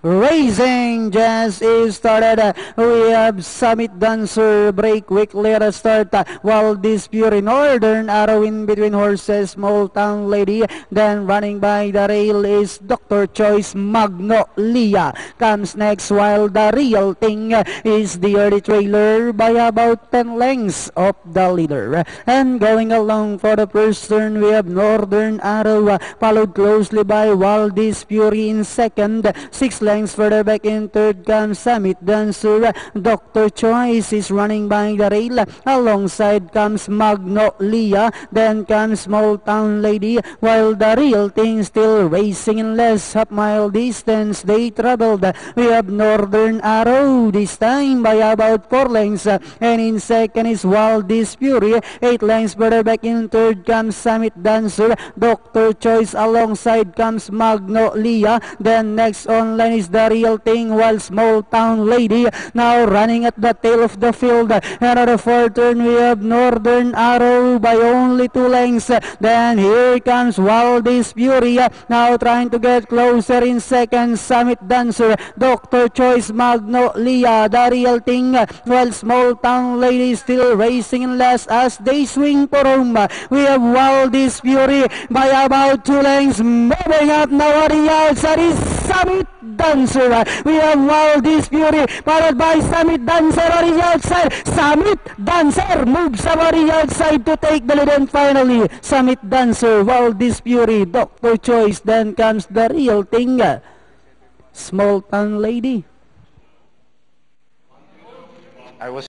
Racing just is started. We have Summit Dancer break quickly at the start. While this Fury Northern Arrow in between horses, Small Town Lady. Then running by the rail is Dr. Choice Magnolia. Comes next while the real thing is the early trailer by about 10 lengths of the leader. And going along for the first turn, we have Northern Arrow followed closely by Waldis Fury in second. 6 lengths further back in third comes Summit Dancer. Dr. Choice is running by the rail. Alongside comes Magnolia. Then comes Small Town Lady. While the real thing still racing in less half-mile distance they traveled. We have Northern Arrow this time by about 4 lengths. And in second is Waldis Fury. 8 lengths further back in third comes Summit Dancer. Dr. Choice alongside comes Magnolia. Then next online is the real thing while Small Town Lady now running at the tail of the field. And at the fourth turn we have Northern Arrow by only 2 lengths. Then here comes Waldis Fury now trying to get closer in second. Summit Dancer, Dr. Choice, Magnolia, the real thing while Small Town Lady still racing in last as they swing for home. We have Waldis Fury by about 2 lengths. Moving up now at the outside is Summit Dancer. We have Waldis Fury followed by Summit Dancer on the outside. Summit Dancer moves up on the outside to take the lead, and finally Summit Dancer, Waldis Fury, Dr. Choice. Then comes the real thing, Small Town Lady. I was